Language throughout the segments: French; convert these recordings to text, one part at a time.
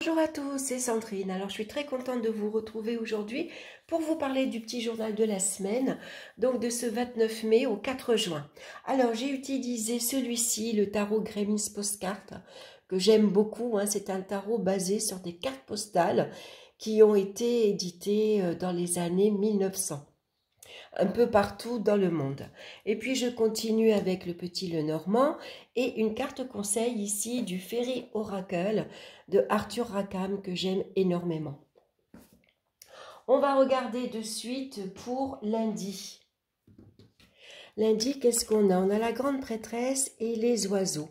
Bonjour à tous, c'est Sandrine. Alors, je suis très contente de vous retrouver aujourd'hui pour vous parler du petit journal de la semaine, donc de ce 29 mai au 4 juin. Alors, j'ai utilisé celui-ci, le tarot Gremlins Postcard, que j'aime beaucoup. C'est un tarot basé sur des cartes postales qui ont été éditées dans les années 1900. Un peu partout dans le monde. Et puis je continue avec le petit Lenormand et une carte conseil ici du Fairy Oracle de Arthur Rackham que j'aime énormément. On va regarder de suite pour lundi. Lundi, qu'est-ce qu'on a? On a la grande prêtresse et les oiseaux.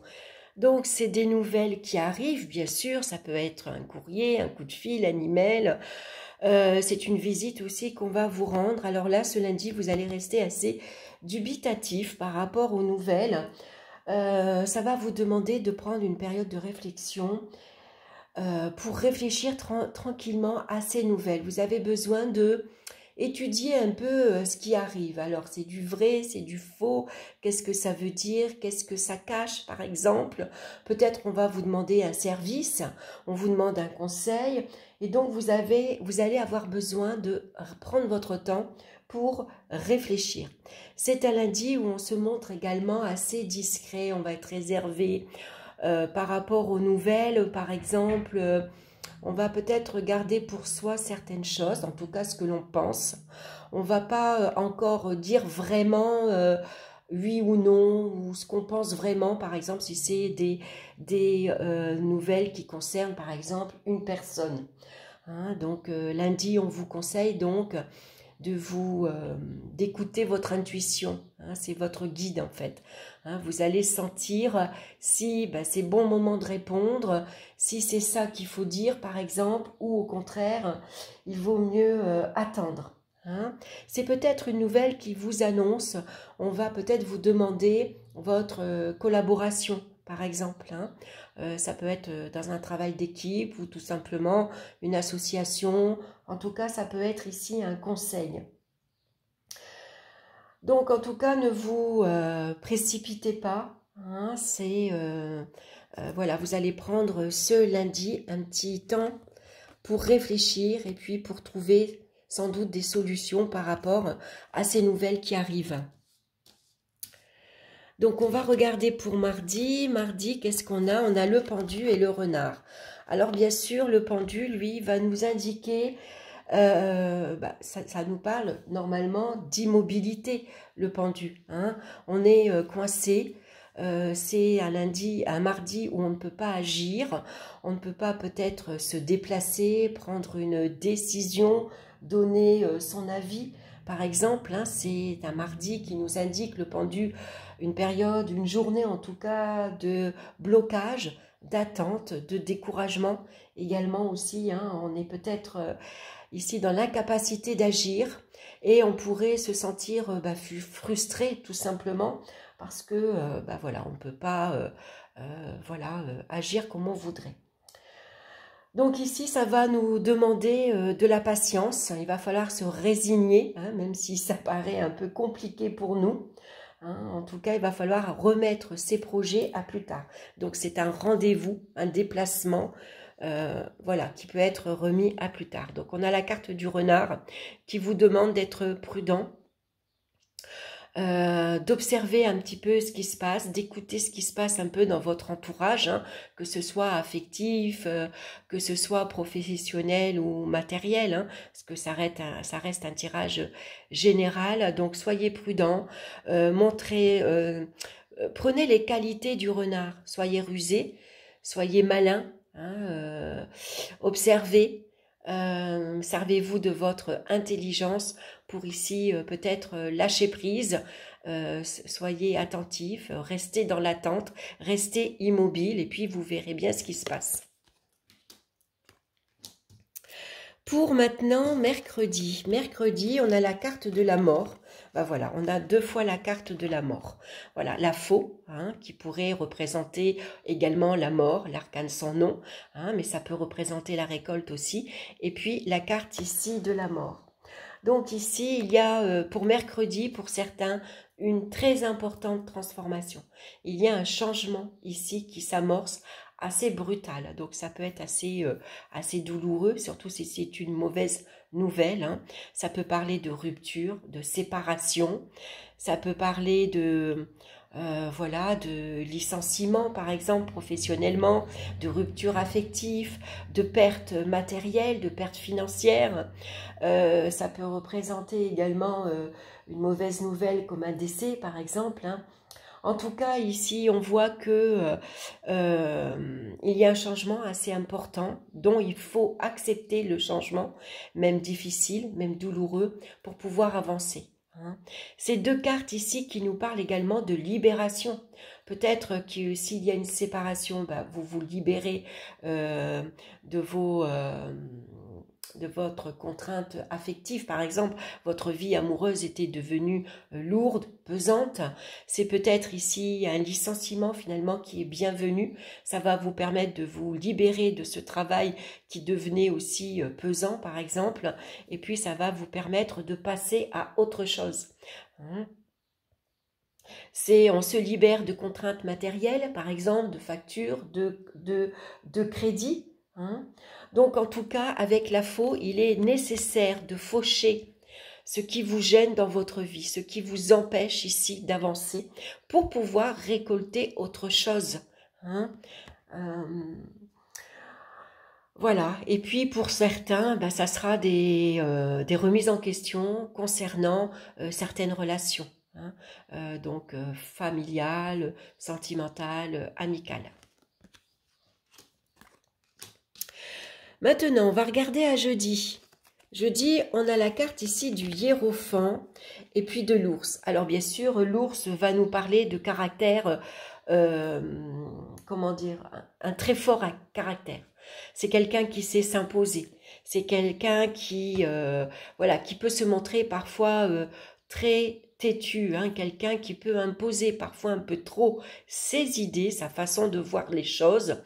Donc, c'est des nouvelles qui arrivent, bien sûr. Ça peut être un courrier, un coup de fil, un email. C'est une visite aussi qu'on va vous rendre. Alors là, ce lundi, vous allez rester assez dubitatif par rapport aux nouvelles. Ça va vous demander de prendre une période de réflexion pour réfléchir tranquillement à ces nouvelles. Vous avez besoin de étudier un peu ce qui arrive. Alors, c'est du vrai, c'est du faux, qu'est-ce que ça veut dire, qu'est-ce que ça cache, par exemple. Peut-être on va vous demander un service, on vous demande un conseil, et donc vous allez avoir besoin de prendre votre temps pour réfléchir. C'est un lundi où on se montre également assez discret, on va être réservé par rapport aux nouvelles, par exemple. On va peut-être garder pour soi certaines choses, en tout cas ce que l'on pense. On ne va pas encore dire vraiment oui ou non, ou ce qu'on pense vraiment, par exemple, si c'est des nouvelles qui concernent, par exemple, une personne. Donc, lundi, on vous conseille donc d'écouter votre intuition. C'est votre guide en fait. Vous allez sentir si c'est bon moment de répondre, si c'est ça qu'il faut dire par exemple, ou au contraire, il vaut mieux attendre. C'est peut-être une nouvelle qui vous annonce, on va peut-être vous demander votre collaboration par exemple. Ça peut être dans un travail d'équipe ou tout simplement une association. En tout cas, ça peut être ici un conseil. Donc, en tout cas, ne vous précipitez pas. Voilà, vous allez prendre ce lundi un petit temps pour réfléchir et puis pour trouver sans doute des solutions par rapport à ces nouvelles qui arrivent. Donc, on va regarder pour mardi. Mardi, qu'est-ce qu'on a? On a le pendu et le renard. Alors, bien sûr, le pendu, lui, va nous indiquer, ça nous parle normalement d'immobilité, le pendu. On est coincé. C'est un mardi où on ne peut pas agir. On ne peut pas peut-être se déplacer, prendre une décision, donner son avis. Par exemple, c'est un mardi qui nous indique le pendu, une période, une journée en tout cas de blocage, d'attente, de découragement. Également aussi, on est peut-être ici dans l'incapacité d'agir et on pourrait se sentir frustré tout simplement parce que voilà, on ne peut pas agir comme on voudrait. Donc ici, ça va nous demander de la patience. Il va falloir se résigner, même si ça paraît un peu compliqué pour nous. En tout cas, il va falloir remettre ces projets à plus tard. Donc c'est un rendez-vous, un déplacement, qui peut être remis à plus tard. Donc on a la carte du renard qui vous demande d'être prudent, d'observer un petit peu ce qui se passe, d'écouter ce qui se passe un peu dans votre entourage, que ce soit affectif, que ce soit professionnel ou matériel, parce que ça reste un tirage général. Donc soyez prudent, prenez les qualités du renard, soyez rusé, soyez malin, observez. Servez-vous de votre intelligence pour ici peut-être lâcher prise, soyez attentif, restez dans l'attente, restez immobile et puis vous verrez bien ce qui se passe. Pour maintenant, mercredi, on a la carte de la mort. Voilà, on a 2 fois la carte de la mort. Voilà, la faux, qui pourrait représenter également la mort, l'arcane sans nom, mais ça peut représenter la récolte aussi. Et puis la carte ici de la mort. Donc ici, il y a pour mercredi, pour certains, une très importante transformation. Il y a un changement ici qui s'amorce assez brutal. Donc ça peut être assez douloureux, surtout si c'est une mauvaise nouvelle. Hein. Ça peut parler de rupture, de séparation. Ça peut parler voilà, de licenciement, par exemple, professionnellement, de rupture affective, de perte matérielle, de perte financière. Ça peut représenter également une mauvaise nouvelle comme un décès, par exemple. Hein. En tout cas, ici, on voit que il y a un changement assez important dont il faut accepter le changement, même difficile, même douloureux, pour pouvoir avancer. Hein. Ces deux cartes ici qui nous parlent également de libération. Peut-être que s'il y a une séparation, bah, vous vous libérez de votre contrainte affective, par exemple, votre vie amoureuse était devenue lourde, pesante, c'est peut-être ici un licenciement finalement qui est bienvenu, ça va vous permettre de vous libérer de ce travail qui devenait aussi pesant, par exemple, et puis ça va vous permettre de passer à autre chose. On se libère de contraintes matérielles, par exemple, de factures, de crédits. Hein. Donc, en tout cas, avec la faux, il est nécessaire de faucher ce qui vous gêne dans votre vie, ce qui vous empêche ici d'avancer pour pouvoir récolter autre chose. Hein. Voilà, et puis pour certains, ben, ça sera des remises en question concernant certaines relations, hein, donc familiales, sentimentales, amicales. Maintenant, on va regarder à jeudi. Jeudi, on a la carte ici du hiérophant et puis de l'ours. Alors bien sûr, l'ours va nous parler de caractère, comment dire, un très fort caractère. C'est quelqu'un qui sait s'imposer. C'est quelqu'un qui, voilà, qui peut se montrer parfois très têtu, hein, quelqu'un qui peut imposer parfois un peu trop ses idées, sa façon de voir les choses.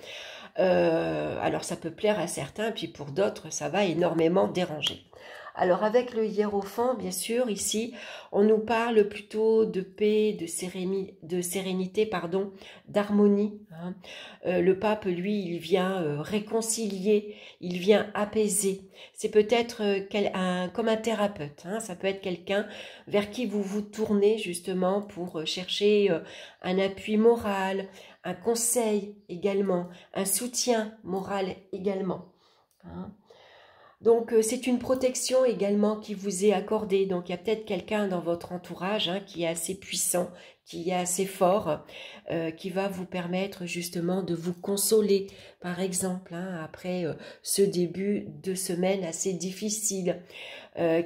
Alors ça peut plaire à certains, puis pour d'autres, ça va énormément déranger. Alors avec le hiérophant, bien sûr, ici, on nous parle plutôt de paix, de sérénité, pardon, d'harmonie. Hein. Le pape, lui, il vient réconcilier, il vient apaiser. C'est peut-être comme un thérapeute. Hein. Ça peut être quelqu'un vers qui vous vous tournez justement pour chercher un appui moral, un conseil également, un soutien moral également. Hein. Donc, c'est une protection également qui vous est accordée. Donc, il y a peut-être quelqu'un dans votre entourage hein, qui est assez puissant, qui est assez fort, qui va vous permettre justement de vous consoler, par exemple, hein, après ce début de semaine assez difficile,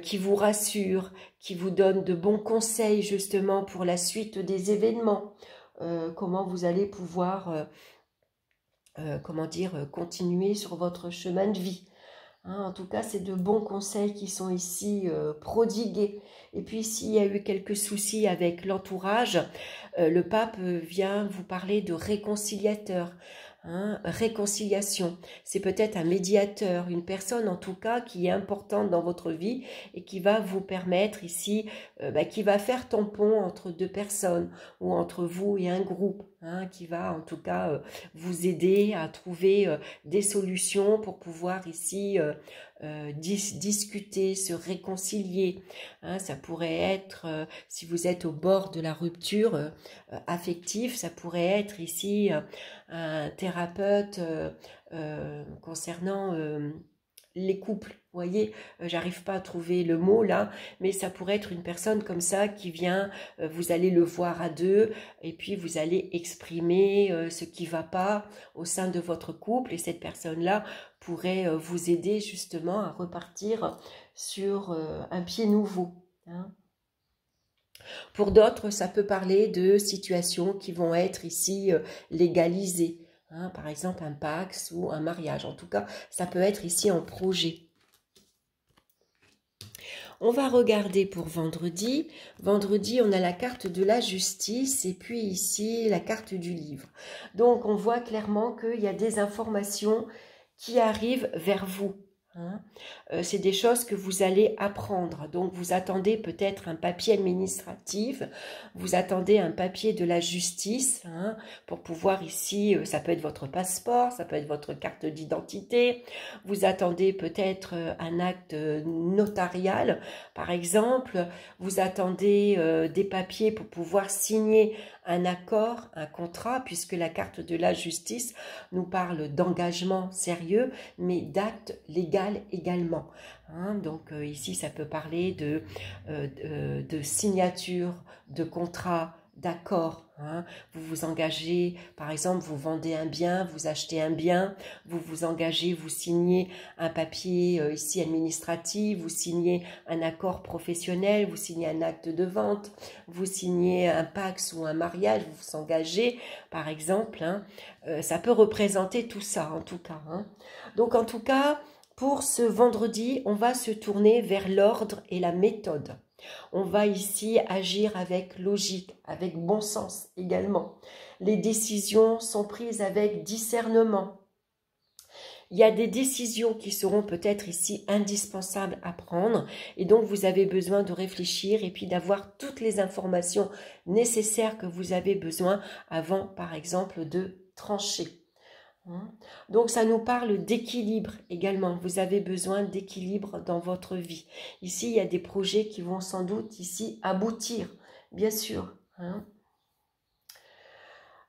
qui vous rassure, qui vous donne de bons conseils justement pour la suite des événements, comment vous allez pouvoir, comment dire, continuer sur votre chemin de vie. Hein, en tout cas, c'est de bons conseils qui sont ici prodigués. Et puis, s'il y a eu quelques soucis avec l'entourage, le pape vient vous parler de réconciliateur. Hein, réconciliation, c'est peut-être un médiateur, une personne en tout cas qui est importante dans votre vie et qui va vous permettre ici, qui va faire tampon entre deux personnes ou entre vous et un groupe, hein, qui va en tout cas vous aider à trouver des solutions pour pouvoir ici discuter, se réconcilier. Hein, ça pourrait être, si vous êtes au bord de la rupture affective, ça pourrait être ici un thérapeute concernant les couples. Vous voyez, j'arrive pas à trouver le mot là, mais ça pourrait être une personne comme ça qui vient, vous allez le voir à deux, et puis vous allez exprimer ce qui va pas au sein de votre couple, et cette personne-là pourrait vous aider justement à repartir sur un pied nouveau. Hein. Pour d'autres, ça peut parler de situations qui vont être ici légalisées. Hein, par exemple, un Pacs ou un mariage. En tout cas, ça peut être ici en projet. On va regarder pour vendredi. Vendredi, on a la carte de la justice et puis ici, la carte du livre. Donc, on voit clairement qu'il y a des informations qui arrivent vers vous. Hein. C'est des choses que vous allez apprendre. Donc, vous attendez peut-être un papier administratif, vous attendez un papier de la justice, hein, pour pouvoir ici, ça peut être votre passeport, ça peut être votre carte d'identité, vous attendez peut-être un acte notarial, par exemple, vous attendez des papiers pour pouvoir signer un accord, un contrat, puisque la carte de la justice nous parle d'engagement sérieux, mais d'acte légal également. Hein, donc ici, ça peut parler de signature, de contrat, d'accord. Hein. Vous vous engagez, par exemple, vous vendez un bien, vous achetez un bien, vous vous engagez, vous signez un papier ici administratif, vous signez un accord professionnel, vous signez un acte de vente, vous signez un Pacs ou un mariage, vous vous engagez, par exemple. Hein. Ça peut représenter tout ça, en tout cas. Hein. Donc, en tout cas, pour ce vendredi, on va se tourner vers l'ordre et la méthode. On va ici agir avec logique, avec bon sens également. Les décisions sont prises avec discernement. Il y a des décisions qui seront peut-être ici indispensables à prendre et donc vous avez besoin de réfléchir et puis d'avoir toutes les informations nécessaires que vous avez besoin avant, par exemple, de trancher. Donc ça nous parle d'équilibre également, vous avez besoin d'équilibre dans votre vie. Ici il y a des projets qui vont sans doute ici aboutir, bien sûr.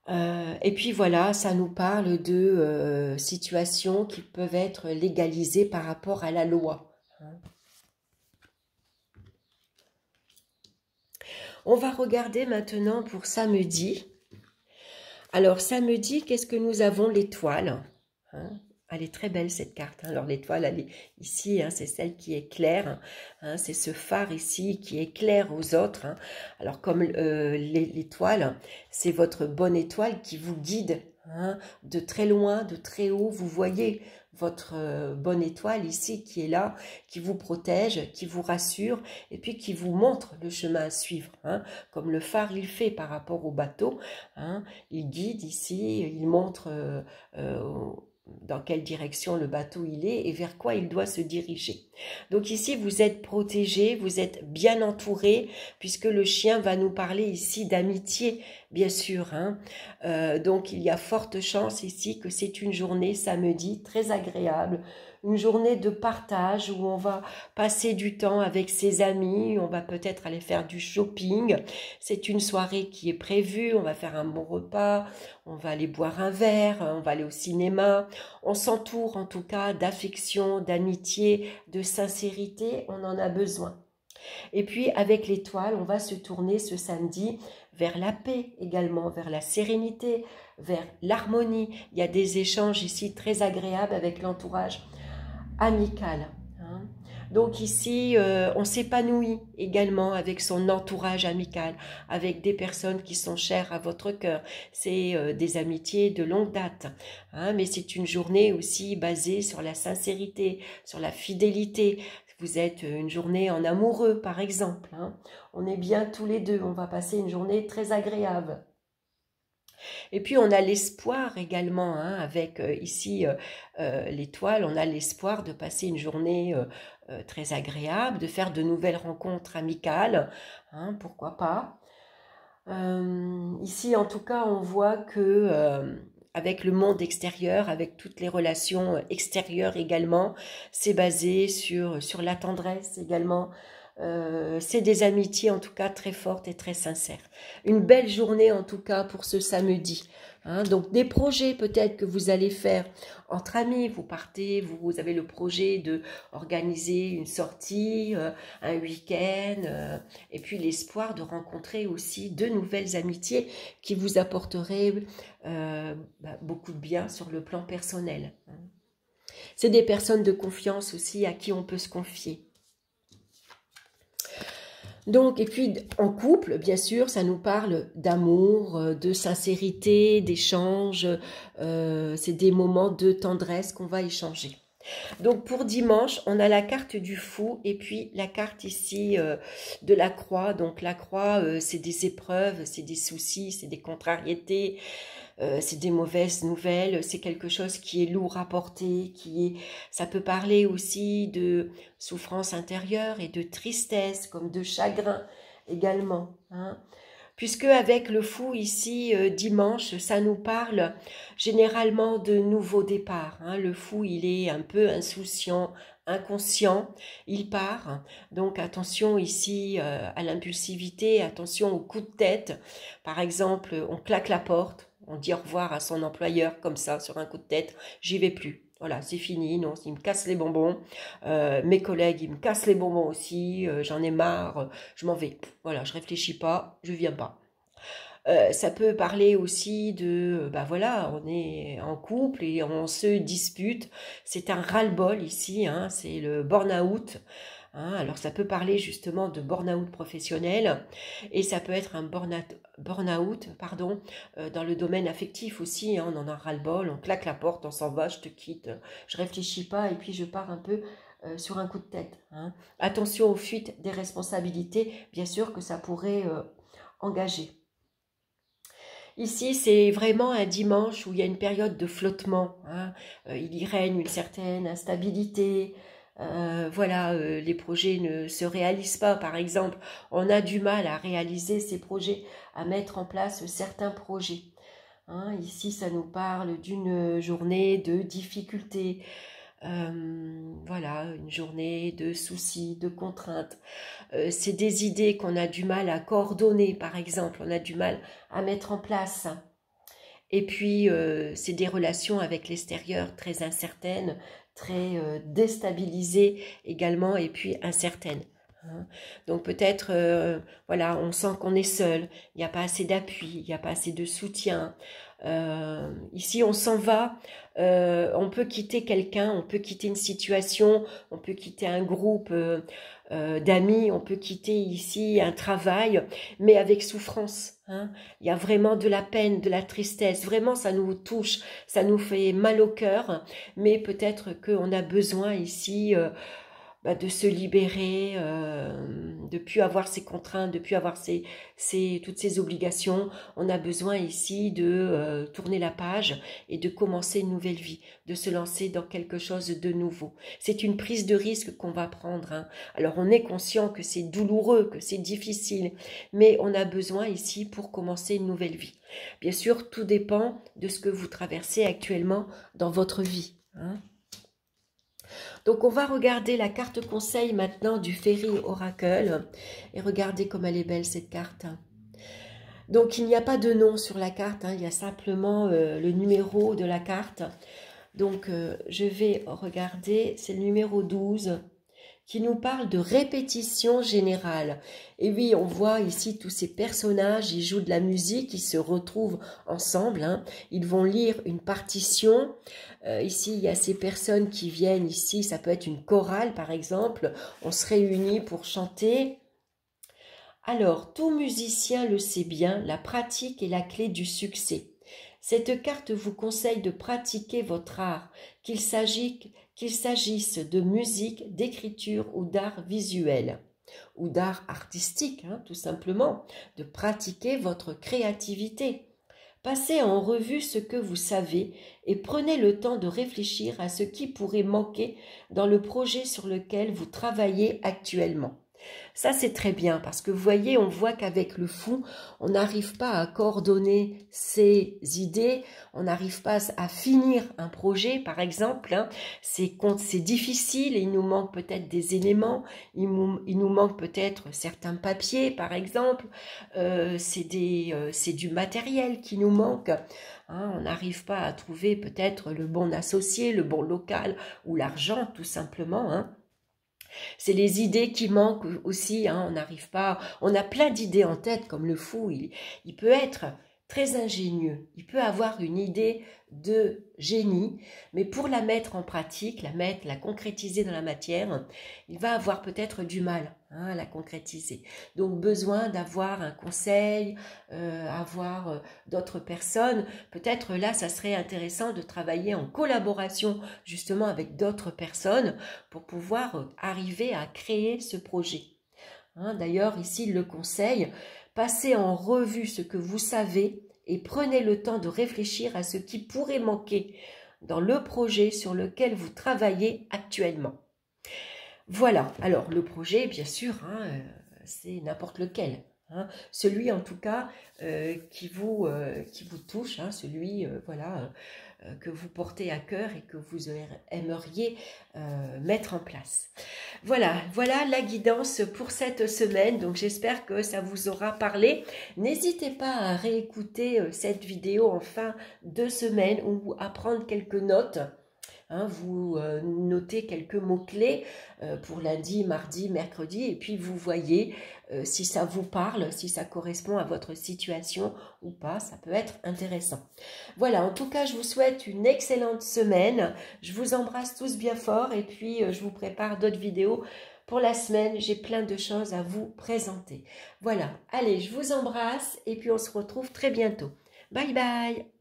Et puis voilà, ça nous parle de situations qui peuvent être légalisées par rapport à la loi. On va regarder maintenant pour samedi. Alors, samedi, qu'est-ce que nous avons? L'étoile. Hein, elle est très belle, cette carte. Hein. Alors, l'étoile, elle est ici, hein, c'est celle qui éclaire. Hein, c'est ce phare ici qui éclaire aux autres. Hein. Alors, comme l'étoile, c'est votre bonne étoile qui vous guide. Hein, de très loin, de très haut, vous voyez votre bonne étoile ici qui est là, qui vous protège, qui vous rassure et puis qui vous montre le chemin à suivre. Hein, comme le phare il fait par rapport au bateau. Hein, il guide ici, il montre dans quelle direction le bateau il est et vers quoi il doit se diriger. Donc ici, vous êtes protégé, vous êtes bien entouré, puisque le chien va nous parler ici d'amitié, bien sûr. Hein. Donc il y a forte chance ici que c'est une journée samedi très agréable, une journée de partage où on va passer du temps avec ses amis, on va peut-être aller faire du shopping. C'est une soirée qui est prévue, on va faire un bon repas, on va aller boire un verre, on va aller au cinéma. On s'entoure en tout cas d'affection, d'amitié, de sincérité, on en a besoin. Et puis avec l'étoile, on va se tourner ce samedi vers la paix également, vers la sérénité, vers l'harmonie. Il y a des échanges ici très agréables avec l'entourage amical. Hein. Donc ici, on s'épanouit également avec son entourage amical, avec des personnes qui sont chères à votre cœur. C'est des amitiés de longue date. Hein, mais c'est une journée aussi basée sur la sincérité, sur la fidélité. Vous êtes une journée en amoureux, par exemple. Hein. On est bien tous les deux. On va passer une journée très agréable. Et puis on a l'espoir également, hein, avec ici l'étoile, on a l'espoir de passer une journée très agréable, de faire de nouvelles rencontres amicales, hein, pourquoi pas. Ici en tout cas on voit que avec le monde extérieur, avec toutes les relations extérieures également, c'est basé sur la tendresse également. C'est des amitiés en tout cas très fortes et très sincères. Une belle journée en tout cas pour ce samedi. Hein, donc des projets peut-être que vous allez faire entre amis, vous partez, vous avez le projet de organiser une sortie, un week-end, et puis l'espoir de rencontrer aussi de nouvelles amitiés qui vous apporteraient beaucoup de bien sur le plan personnel. C'est des personnes de confiance aussi à qui on peut se confier. Donc, et puis en couple, bien sûr, ça nous parle d'amour, de sincérité, d'échange. C'est des moments de tendresse qu'on va échanger. Donc pour dimanche, on a la carte du fou et puis la carte ici de la croix. Donc la croix, c'est des épreuves, c'est des soucis, c'est des contrariétés. c'est des mauvaises nouvelles, c'est quelque chose qui est lourd à porter, ça peut parler aussi de souffrance intérieure et de tristesse, comme de chagrin également, hein. Puisque avec le fou ici, dimanche, ça nous parle généralement de nouveaux départs, hein. Le fou, il est un peu insouciant, inconscient, il part. Donc attention ici à l'impulsivité, attention aux coups de tête. Par exemple, on claque la porte, on dit au revoir à son employeur comme ça, sur un coup de tête, j'y vais plus. Voilà, c'est fini, non, il me casse les bonbons. Mes collègues, ils me cassent les bonbons aussi, j'en ai marre, je m'en vais. Voilà, je réfléchis pas, je viens pas. Ça peut parler aussi de, bah voilà, on est en couple et on se dispute. C'est un ras-le-bol ici, hein, c'est le burn-out. Hein. Alors ça peut parler justement de burn-out professionnel et ça peut être un burn-out, pardon, dans le domaine affectif aussi. Hein, on en a ras-le-bol, on claque la porte, on s'en va, je te quitte, je réfléchis pas et puis je pars un peu sur un coup de tête. Hein. Attention aux fuites des responsabilités, bien sûr que ça pourrait engager. Ici, c'est vraiment un dimanche où il y a une période de flottement. Hein. Il y règne une certaine instabilité. Voilà, les projets ne se réalisent pas. Par exemple, on a du mal à réaliser ces projets, à mettre en place certains projets. Hein. Ici, ça nous parle d'une journée de difficultés. Voilà, une journée de soucis, de contraintes. C'est des idées qu'on a du mal à coordonner, par exemple, on a du mal à mettre en place. Et puis, c'est des relations avec l'extérieur très incertaines, très déstabilisées également, et puis incertaines. Hein. Donc peut-être, voilà, on sent qu'on est seul, il n'y a pas assez d'appui, il n'y a pas assez de soutien. Ici, on s'en va, on peut quitter quelqu'un, on peut quitter une situation, on peut quitter un groupe d'amis, on peut quitter ici un travail, mais avec souffrance. Hein. Il y a vraiment de la peine, de la tristesse, vraiment ça nous touche, ça nous fait mal au cœur, mais peut-être qu'on a besoin ici de se libérer, de plus avoir ces contraintes, de plus avoir toutes ces obligations. On a besoin ici de tourner la page et de commencer une nouvelle vie, de se lancer dans quelque chose de nouveau. C'est une prise de risque qu'on va prendre. Hein. Alors on est conscient que c'est douloureux, que c'est difficile, mais on a besoin ici pour commencer une nouvelle vie. Bien sûr, tout dépend de ce que vous traversez actuellement dans votre vie. Hein. Donc on va regarder la carte conseil maintenant du Fairy Oracle et regardez comme elle est belle cette carte. Donc il n'y a pas de nom sur la carte, hein, il y a simplement le numéro de la carte. Donc je vais regarder, c'est le numéro 12 qui nous parle de répétition générale. Et oui, on voit ici tous ces personnages, ils jouent de la musique, ils se retrouvent ensemble, hein. Ils vont lire une partition. Ici, il y a ces personnes qui viennent ici, ça peut être une chorale par exemple, on se réunit pour chanter. Alors, tout musicien le sait bien, la pratique est la clé du succès. Cette carte vous conseille de pratiquer votre art, qu'il s'agisse de musique, d'écriture ou d'art visuel, ou d'art artistique, hein, tout simplement, de pratiquer votre créativité. Passez en revue ce que vous savez et prenez le temps de réfléchir à ce qui pourrait manquer dans le projet sur lequel vous travaillez actuellement. Ça, c'est très bien parce que vous voyez, on voit qu'avec le fou, on n'arrive pas à coordonner ses idées, on n'arrive pas à finir un projet, par exemple. Hein. C'est difficile et il nous manque peut-être des éléments, il nous manque peut-être certains papiers, par exemple. C'est du matériel qui nous manque. Hein, on n'arrive pas à trouver peut-être le bon associé, le bon local ou l'argent, tout simplement. Hein. C'est les idées qui manquent aussi, hein, on n'arrive pas, on a plein d'idées en tête comme le fou, il peut être très ingénieux, il peut avoir une idée de génie, mais pour la mettre en pratique, la concrétiser dans la matière, il va avoir peut-être du mal à la concrétiser. Donc besoin d'avoir un conseil, avoir d'autres personnes. Peut-être là, ça serait intéressant de travailler en collaboration justement avec d'autres personnes pour pouvoir arriver à créer ce projet. Hein, d'ailleurs, ici, le conseil, passez en revue ce que vous savez et prenez le temps de réfléchir à ce qui pourrait manquer dans le projet sur lequel vous travaillez actuellement. Voilà, alors le projet, bien sûr, c'est n'importe lequel. Celui en tout cas qui vous touche, celui voilà, que vous portez à cœur et que vous aimeriez mettre en place. Voilà la guidance pour cette semaine. Donc j'espère que ça vous aura parlé. N'hésitez pas à réécouter cette vidéo en fin de semaine ou à prendre quelques notes. Vous notez quelques mots-clés pour lundi, mardi, mercredi, et puis vous voyez si ça vous parle, si ça correspond à votre situation ou pas, ça peut être intéressant. Voilà, en tout cas, je vous souhaite une excellente semaine. Je vous embrasse tous bien fort et puis je vous prépare d'autres vidéos pour la semaine. J'ai plein de choses à vous présenter. Voilà, allez, je vous embrasse et puis on se retrouve très bientôt. Bye bye!